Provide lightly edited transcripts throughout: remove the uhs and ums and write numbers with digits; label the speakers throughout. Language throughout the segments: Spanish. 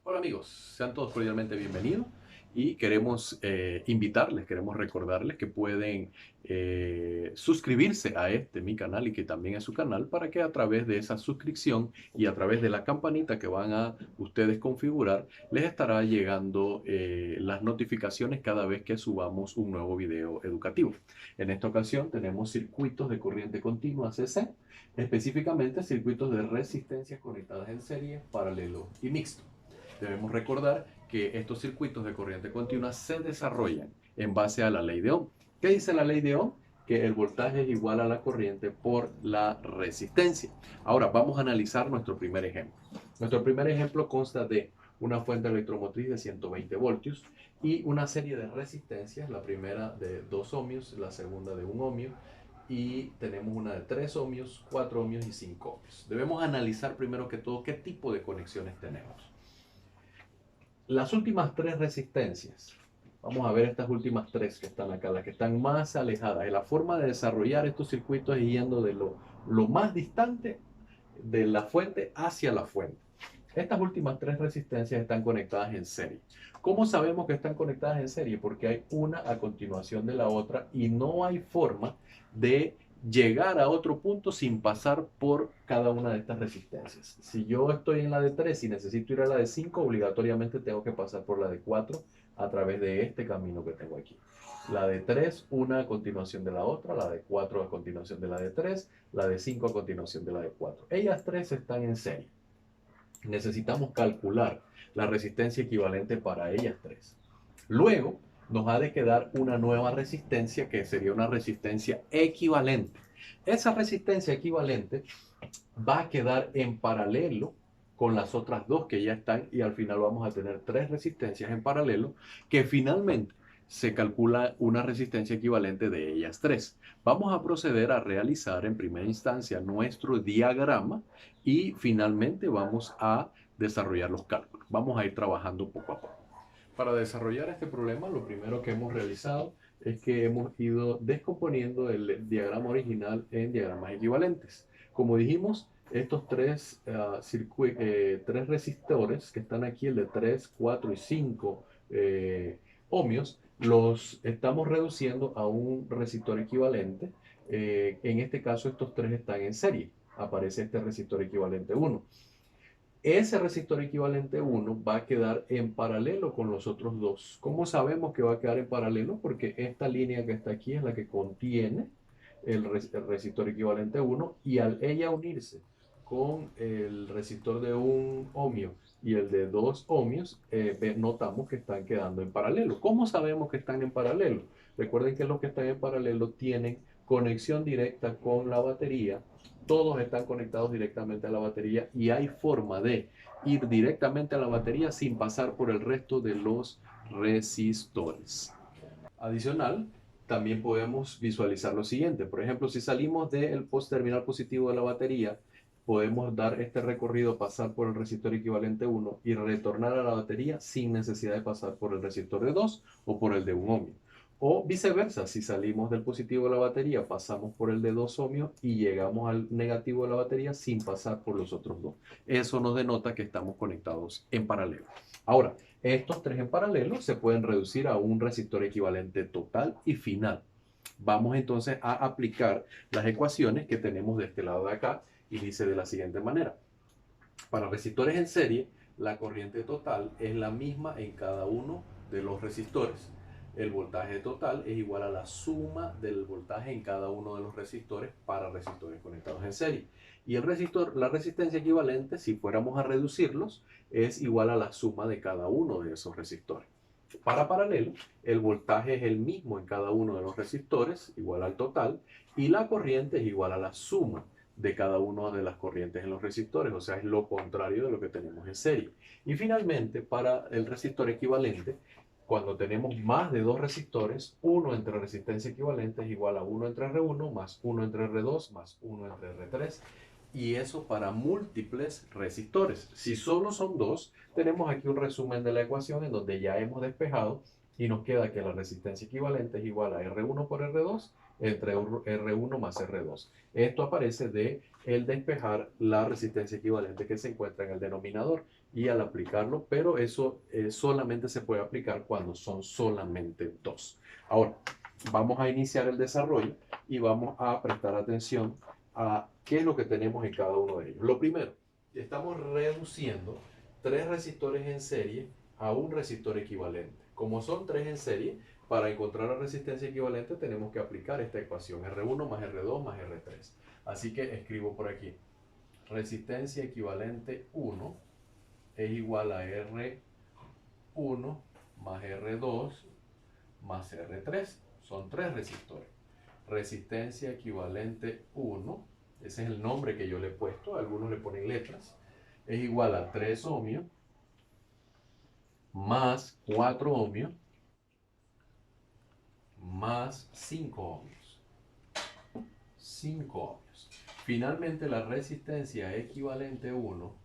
Speaker 1: Hola amigos, sean todos cordialmente bienvenidos y queremos invitarles, queremos recordarles que pueden suscribirse a mi canal y que también es su canal para que a través de esa suscripción y a través de la campanita que van a ustedes configurar, les estará llegando las notificaciones cada vez que subamos un nuevo video educativo. En esta ocasión tenemos circuitos de corriente continua CC, específicamente circuitos de resistencias conectadas en serie, paralelo y mixto. Debemos recordar que estos circuitos de corriente continua se desarrollan en base a la ley de Ohm. ¿Qué dice la ley de Ohm? Que el voltaje es igual a la corriente por la resistencia. Ahora vamos a analizar nuestro primer ejemplo. Nuestro primer ejemplo consta de una fuente electromotriz de 120 voltios y una serie de resistencias, la primera de 2 ohmios, la segunda de 1 ohmio, y tenemos una de 3 ohmios, 4 ohmios y 5 ohmios. Debemos analizar primero que todo qué tipo de conexiones tenemos. Las últimas tres resistencias, vamos a ver estas últimas tres que están acá, las que están más alejadas. Y la forma de desarrollar estos circuitos es yendo de lo más distante de la fuente hacia la fuente. Estas últimas tres resistencias están conectadas en serie. ¿Cómo sabemos que están conectadas en serie? Porque hay una a continuación de la otra y no hay forma de llegar a otro punto sin pasar por cada una de estas resistencias. Si yo estoy en la de 3 y necesito ir a la de 5, obligatoriamente tengo que pasar por la de 4 a través de este camino que tengo aquí. La de 3, una a continuación de la otra, la de 4 a continuación de la de 3, la de 5 a continuación de la de 4. Ellas tres están en serie. Necesitamos calcular la resistencia equivalente para ellas tres. Luego nos ha de quedar una nueva resistencia que sería una resistencia equivalente. Esa resistencia equivalente va a quedar en paralelo con las otras dos que ya están y al final vamos a tener tres resistencias en paralelo que finalmente se calcula una resistencia equivalente de ellas tres. Vamos a proceder a realizar en primera instancia nuestro diagrama y finalmente vamos a desarrollar los cálculos. Vamos a ir trabajando poco a poco. Para desarrollar este problema, lo primero que hemos realizado es que hemos ido descomponiendo el diagrama original en diagramas equivalentes. Como dijimos, estos tres resistores que están aquí, el de 3, 4 y 5 ohmios, los estamos reduciendo a un resistor equivalente. En este caso, estos tres están en serie. Aparece este resistor equivalente 1. Ese resistor equivalente 1 va a quedar en paralelo con los otros dos. ¿Cómo sabemos que va a quedar en paralelo? Porque esta línea que está aquí es la que contiene el resistor equivalente 1 y al ella unirse con el resistor de 1 ohmio y el de 2 ohmios, notamos que están quedando en paralelo. ¿Cómo sabemos que están en paralelo? Recuerden que los que están en paralelo tienen conexión directa con la batería, todos están conectados directamente a la batería y hay forma de ir directamente a la batería sin pasar por el resto de los resistores. Adicional, también podemos visualizar lo siguiente. Por ejemplo, si salimos del terminal positivo de la batería, podemos dar este recorrido, pasar por el resistor equivalente 1 y retornar a la batería sin necesidad de pasar por el resistor de 2 o por el de 1 ohmio. O viceversa, si salimos del positivo de la batería, pasamos por el de 2 ohmios y llegamos al negativo de la batería sin pasar por los otros dos. Eso nos denota que estamos conectados en paralelo. Ahora, estos tres en paralelo se pueden reducir a un resistor equivalente total y final. Vamos entonces a aplicar las ecuaciones que tenemos de este lado de acá y dice de la siguiente manera. Para resistores en serie, la corriente total es la misma en cada uno de los resistores. El voltaje total es igual a la suma del voltaje en cada uno de los resistores para resistores conectados en serie. Y la resistencia equivalente, si fuéramos a reducirlos, es igual a la suma de cada uno de esos resistores. Para paralelo, el voltaje es el mismo en cada uno de los resistores, igual al total, y la corriente es igual a la suma de cada una de las corrientes en los resistores, o sea, es lo contrario de lo que tenemos en serie. Y finalmente, para el resistor equivalente, cuando tenemos más de dos resistores, 1 entre resistencia equivalente es igual a 1 entre R1 más 1 entre R2 más 1 entre R3. Y eso para múltiples resistores. Si solo son dos, tenemos aquí un resumen de la ecuación en donde ya hemos despejado y nos queda que la resistencia equivalente es igual a R1 por R2 entre R1 más R2. Esto aparece de el despejar la resistencia equivalente que se encuentra en el denominador y al aplicarlo, pero eso solamente se puede aplicar cuando son solamente dos. Ahora, vamos a iniciar el desarrollo y vamos a prestar atención a qué es lo que tenemos en cada uno de ellos. Lo primero, estamos reduciendo tres resistores en serie a un resistor equivalente. Como son tres en serie, para encontrar la resistencia equivalente tenemos que aplicar esta ecuación, R1 más R2 más R3. Así que escribo por aquí, resistencia equivalente 1 es igual a R1 más R2 más R3. Son tres resistores. Resistencia equivalente 1, ese es el nombre que yo le he puesto, algunos le ponen letras, es igual a 3 ohmios más 4 ohmios más 5 ohmios. 5 ohmios. Finalmente la resistencia equivalente 1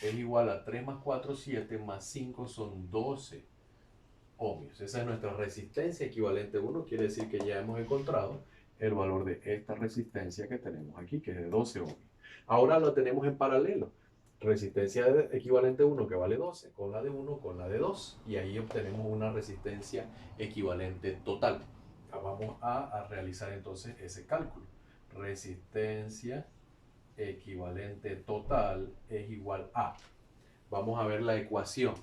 Speaker 1: es igual a 3 más 4, 7 más 5 son 12 ohmios. Esa es nuestra resistencia equivalente 1, quiere decir que ya hemos encontrado el valor de esta resistencia que tenemos aquí, que es de 12 ohmios. Ahora lo tenemos en paralelo. Resistencia equivalente 1 que vale 12, con la de 1, con la de 2, y ahí obtenemos una resistencia equivalente total. Vamos a realizar entonces ese cálculo. Resistencia equivalente total es igual a, vamos a ver la ecuación,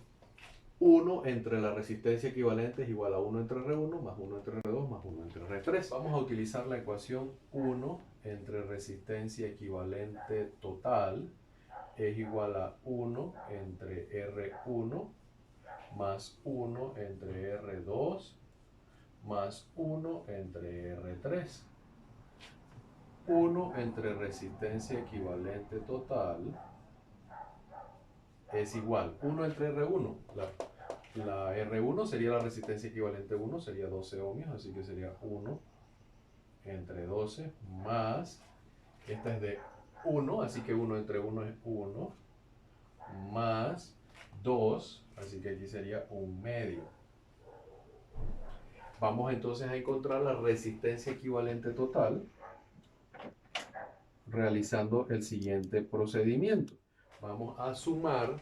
Speaker 1: 1 entre la resistencia equivalente es igual a 1 entre R1 más 1 entre R2 más 1 entre R3. Vamos a utilizar la ecuación 1 entre resistencia equivalente total es igual a 1 entre R1 más 1 entre R2 más 1 entre R3. 1 entre resistencia equivalente total es igual 1 entre R1. La R1 sería la resistencia equivalente 1, sería 12 ohmios, así que sería 1 entre 12 más, esta es de 1, así que 1 entre 1 es 1, más 2, así que aquí sería 1/2. Vamos entonces a encontrar la resistencia equivalente total realizando el siguiente procedimiento. Vamos a sumar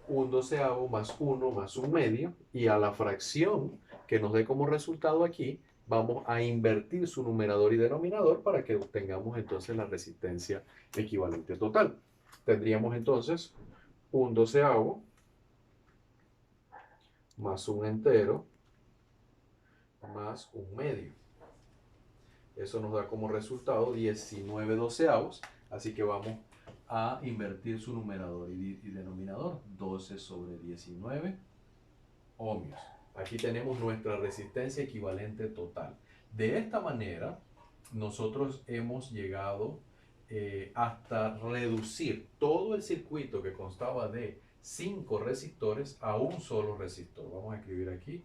Speaker 1: 1/12 más 1 más 1/2 y a la fracción que nos dé como resultado aquí vamos a invertir su numerador y denominador para que obtengamos entonces la resistencia equivalente total. Tendríamos entonces 1/12 más 1 entero más 1/2. Eso nos da como resultado 19/12, así que vamos a invertir su numerador y denominador, 12 sobre 19 ohmios. Aquí tenemos nuestra resistencia equivalente total. De esta manera, nosotros hemos llegado hasta reducir todo el circuito que constaba de 5 resistores a un solo resistor. Vamos a escribir aquí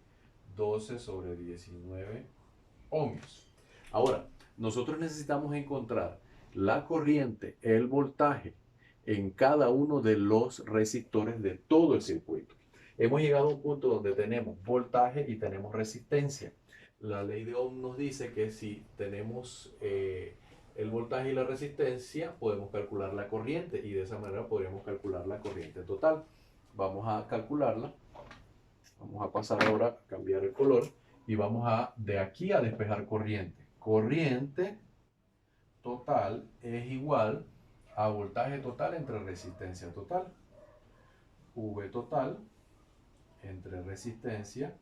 Speaker 1: 12 sobre 19 ohmios. Ahora, nosotros necesitamos encontrar la corriente, el voltaje en cada uno de los resistores de todo el circuito. Hemos llegado a un punto donde tenemos voltaje y tenemos resistencia. La ley de Ohm nos dice que si tenemos el voltaje y la resistencia, podemos calcular la corriente y de esa manera podríamos calcular la corriente total. Vamos a calcularla. Vamos a pasar ahora a cambiar el color y vamos a de aquí a despejar corriente. Corriente total es igual a voltaje total entre resistencia total. V total entre resistencia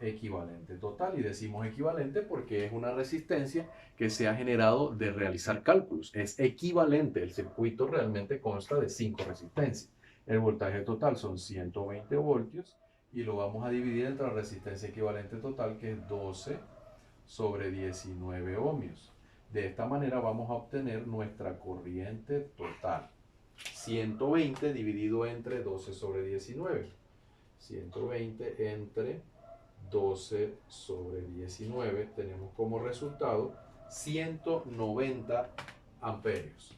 Speaker 1: equivalente total. Y decimos equivalente porque es una resistencia que se ha generado de realizar cálculos. Es equivalente. El circuito realmente consta de 5 resistencias. El voltaje total son 120 voltios y lo vamos a dividir entre la resistencia equivalente total, que es 12 sobre 19 ohmios. De esta manera vamos a obtener nuestra corriente total. 120 dividido entre 12 sobre 19. 120 entre 12 sobre 19 tenemos como resultado 190 amperios.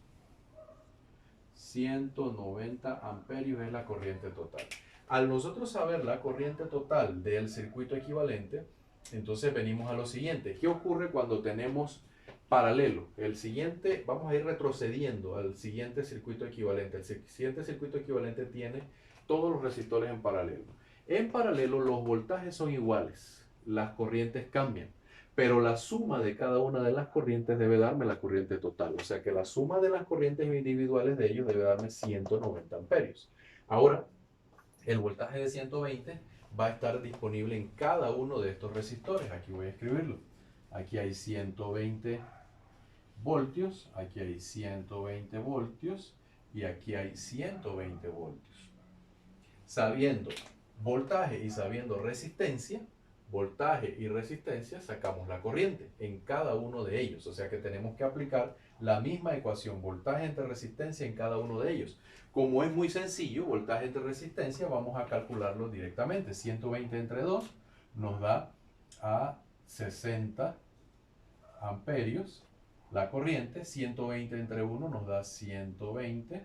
Speaker 1: 190 amperios es la corriente total. Al nosotros saber la corriente total del circuito equivalente, entonces venimos a lo siguiente. ¿Qué ocurre cuando tenemos Paralelo. El siguiente, vamos a ir retrocediendo al siguiente circuito equivalente. El siguiente circuito equivalente tiene todos los resistores en paralelo. En paralelo los voltajes son iguales, las corrientes cambian, pero la suma de cada una de las corrientes debe darme la corriente total. O sea que la suma de las corrientes individuales de ellos debe darme 190 amperios. Ahora, el voltaje de 120 va a estar disponible en cada uno de estos resistores. Aquí voy a escribirlo. Aquí hay 120 voltios, aquí hay 120 voltios y aquí hay 120 voltios. Sabiendo voltaje y sabiendo resistencia, voltaje y resistencia, sacamos la corriente en cada uno de ellos. O sea que tenemos que aplicar la misma ecuación, voltaje entre resistencia en cada uno de ellos. Como es muy sencillo, voltaje entre resistencia, vamos a calcularlo directamente. 120 entre 2 nos da a 60 amperios la corriente. 120 entre 1 nos da 120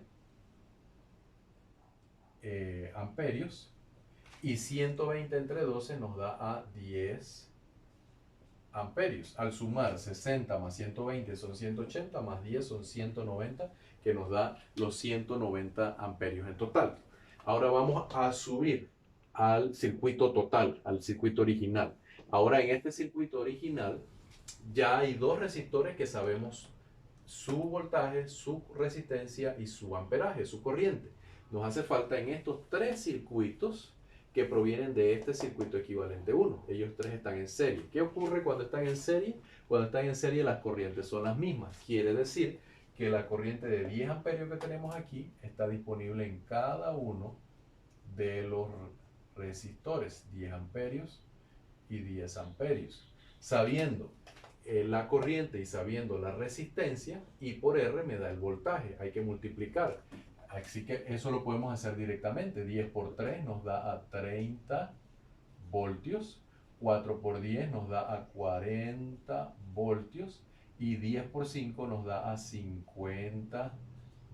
Speaker 1: amperios. Y 120 entre 12 nos da a 10 amperios. Al sumar 60 más 120 son 180, más 10 son 190, que nos da los 190 amperios en total. Ahora vamos a subir al circuito total, al circuito original. Ahora en este circuito original ya hay dos resistores que sabemos su voltaje, su resistencia y su amperaje, su corriente. Nos hace falta en estos tres circuitos que provienen de este circuito equivalente 1. Ellos tres están en serie. ¿Qué ocurre cuando están en serie? Cuando están en serie las corrientes son las mismas. Quiere decir que la corriente de 10 amperios que tenemos aquí está disponible en cada uno de los resistores. 10 amperios y 10 amperios. Sabiendo la corriente y sabiendo la resistencia, I por R me da el voltaje. Hay que multiplicar. Así que eso lo podemos hacer directamente. 10 por 3 nos da a 30 voltios. 4 por 10 nos da a 40 voltios. Y 10 por 5 nos da a 50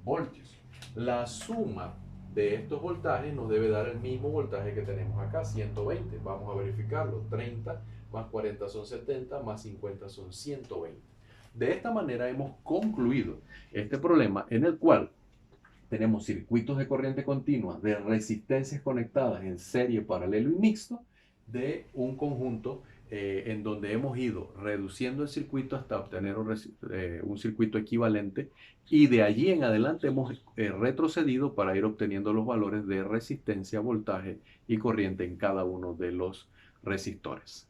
Speaker 1: voltios. La suma de estos voltajes nos debe dar el mismo voltaje que tenemos acá, 120. Vamos a verificarlo. 30 más 40 son 70, más 50 son 120. De esta manera hemos concluido este problema en el cual tenemos circuitos de corriente continua de resistencias conectadas en serie, paralelo y mixto de un conjunto en donde hemos ido reduciendo el circuito hasta obtener un circuito equivalente, y de allí en adelante hemos retrocedido para ir obteniendo los valores de resistencia, voltaje y corriente en cada uno de los resistores.